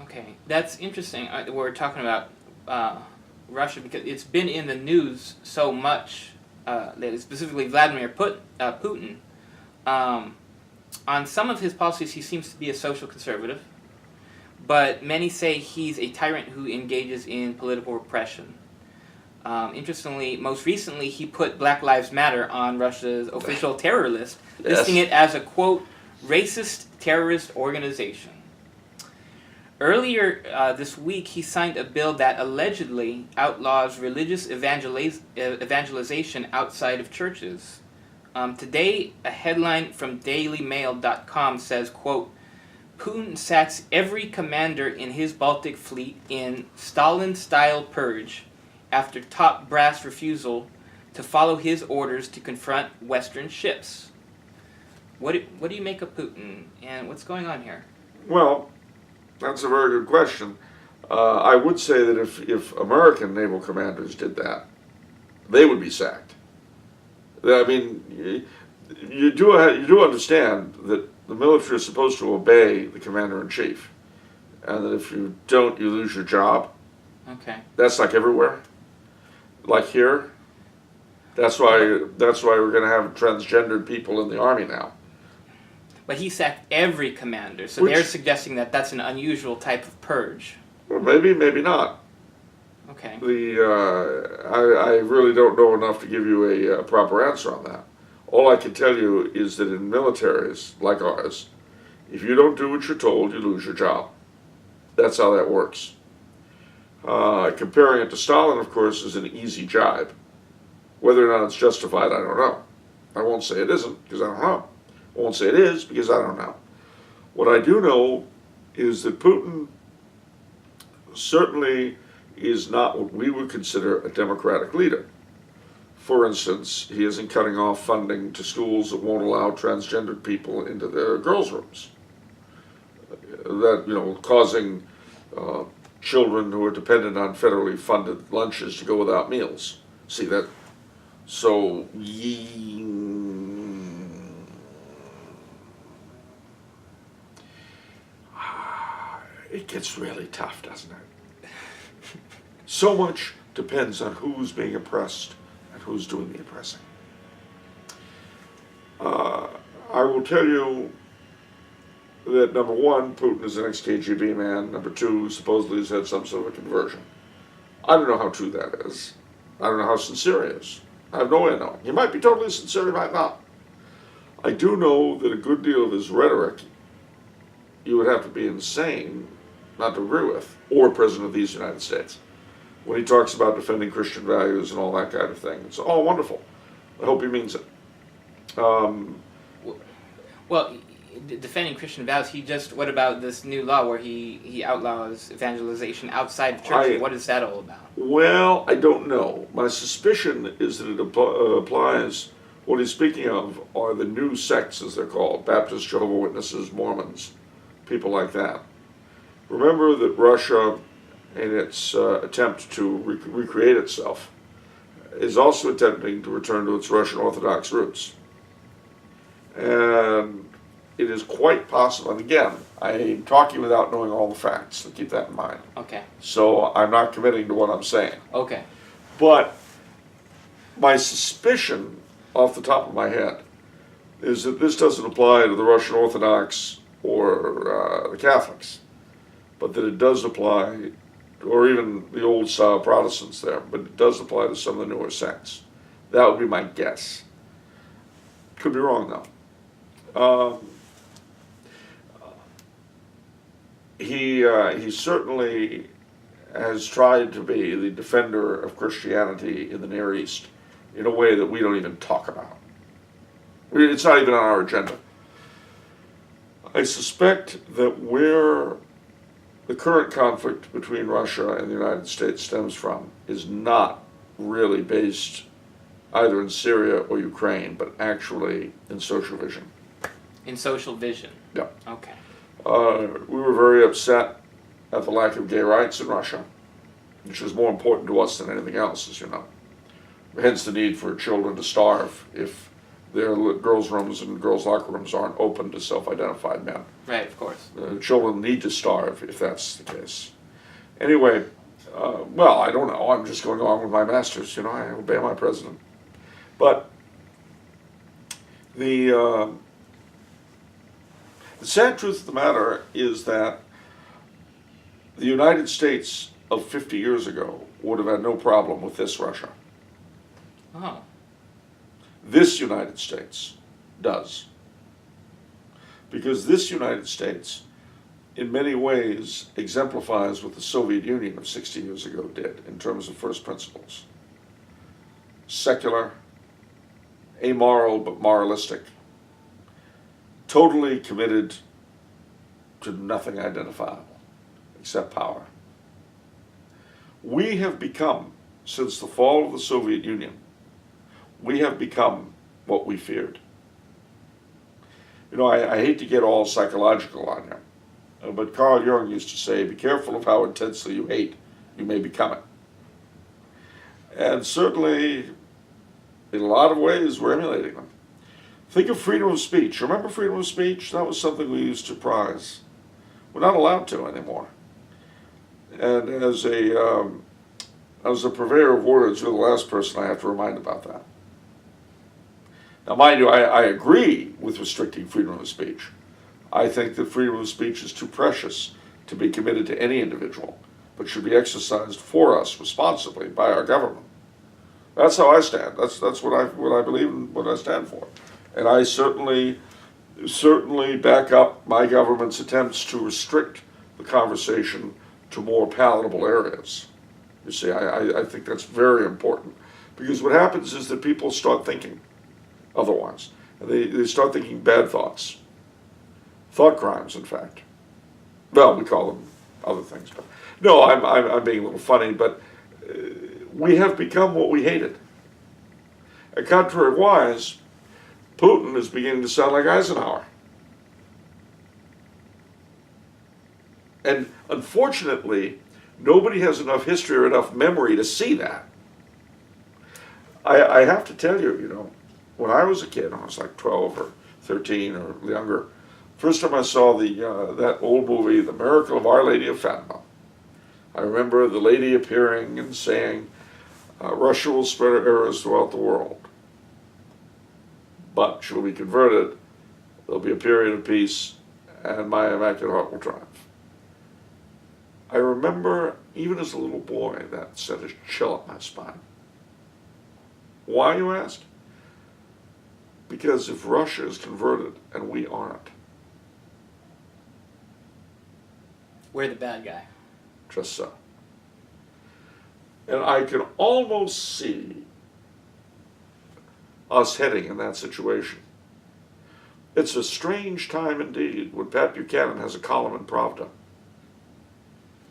Okay, that's interesting. We're talking about Russia because it's been in the news so much lately, specifically Vladimir Putin. On some of his policies, he seems to be a social conservative, but many say he's a tyrant who engages in political repression. Interestingly, most recently, he put Black Lives Matter on Russia's official terror list, listing it as a, quote, racist terrorist organization. Earlier this week, he signed a bill that allegedly outlaws religious evangelization outside of churches. Today, a headline from dailymail.com says, quote, Putin sacks every commander in his Baltic fleet in Stalin-style purge after top brass refusal to follow his orders to confront Western ships. What do you make of Putin, and what's going on here? Well, that's a very good question. I would say that if American naval commanders did that, they would be sacked. I mean, you do understand that the military is supposed to obey the commander-in-chief, and that if you don't, you lose your job. Okay. That's like everywhere. Like here. That's why we're going to have transgendered people in the Army now. But he sacked every commander, so they're suggesting that that's an unusual type of purge. Well, maybe not. Okay. I really don't know enough to give you a proper answer on that. All I can tell you is that in militaries like ours, if you don't do what you're told, you lose your job. That's how that works. Comparing it to Stalin, of course, is an easy jibe. Whether or not it's justified, I don't know. I won't say it isn't, because I don't know. I won't say it is, because I don't know. What I do know is that Putin certainly is not what we would consider a democratic leader. For instance, he isn't cutting off funding to schools that won't allow transgendered people into their girls' rooms. That, causing children who are dependent on federally funded lunches to go without meals. See that? So, it gets really tough, doesn't it? So much depends on who's being oppressed and who's doing the oppressing. I will tell you that number one, Putin is an ex-KGB man. Number two, supposedly he's had some sort of a conversion. I don't know how true that is. I don't know how sincere he is. I have no way of knowing. He might be totally sincere, he might not. I do know that a good deal of his rhetoric you would have to be insane not to agree with, or President of these United States. When he talks about defending Christian values and all that kind of thing, it's all wonderful. I hope he means it. Well, defending Christian values, what about this new law where he outlaws evangelization outside of church? What is that all about? Well, I don't know. My suspicion is that it applies, what he's speaking of are the new sects, as they're called, Baptists, Jehovah's Witnesses, Mormons, people like that. Remember that Russia, in its attempt to recreate itself, is also attempting to return to its Russian Orthodox roots. And it is quite possible, and again, I'm talking without knowing all the facts, so keep that in mind. Okay. So I'm not committing to what I'm saying. Okay. But my suspicion, off the top of my head, is that this doesn't apply to the Russian Orthodox or the Catholics, but that it does apply, or even the old style Protestants there, but it does apply to some of the newer sects. That would be my guess. Could be wrong, though. He certainly has tried to be the defender of Christianity in the Near East in a way that we don't even talk about. It's not even on our agenda. I suspect that where the current conflict between Russia and the United States stems from is not really based either in Syria or Ukraine, but actually in social vision. In social vision? Yeah. Okay. We were very upset at the lack of gay rights in Russia, which is more important to us than anything else, as you know. Hence the need for children to starve if their girls' rooms and girls' locker rooms aren't open to self-identified men. Right, of course. Children need to starve if that's the case. Anyway, well, I don't know. I'm just going along with my masters. You know, I obey my president. But the sad truth of the matter is that the United States of 50 years ago would have had no problem with this Russia. Oh. This United States does. Because this United States, in many ways, exemplifies what the Soviet Union of 60 years ago did in terms of first principles. Secular, amoral but moralistic, totally committed to nothing identifiable except power. We have become, since the fall of the Soviet Union, we have become what we feared. You know, I hate to get all psychological on you, but Carl Jung used to say, be careful of how intensely you hate, you may become it. And certainly, in a lot of ways, we're emulating them. Think of freedom of speech. Remember freedom of speech? That was something we used to prize. We're not allowed to anymore. And as a purveyor of words, you're the last person I have to remind about that. Now, mind you, I agree with restricting freedom of speech. I think that freedom of speech is too precious to be committed to any individual, but should be exercised for us responsibly by our government. That's how I stand. That's what I believe and what I stand for. And I certainly back up my government's attempts to restrict the conversation to more palatable areas. You see, I think that's very important, because what happens is that people start thinking otherwise. And they start thinking bad thoughts. Thought crimes, in fact. Well, we call them other things. But no, I'm being a little funny, but we have become what we hated. And contrariwise, Putin is beginning to sound like Eisenhower. And unfortunately, nobody has enough history or enough memory to see that. I have to tell you, you know, when I was a kid, I was like 12 or 13 or younger, first time I saw that old movie, The Miracle of Our Lady of Fatima, I remember the lady appearing and saying, Russia will spread her errors throughout the world, but she will be converted, there'll be a period of peace, and my Immaculate Heart will triumph. I remember, even as a little boy, that sent a chill up my spine. Why, you ask? Because if Russia is converted and we aren't, We're the bad guy. just so. And I can almost see us heading in that situation. It's a strange time indeed when Pat Buchanan has a column in Pravda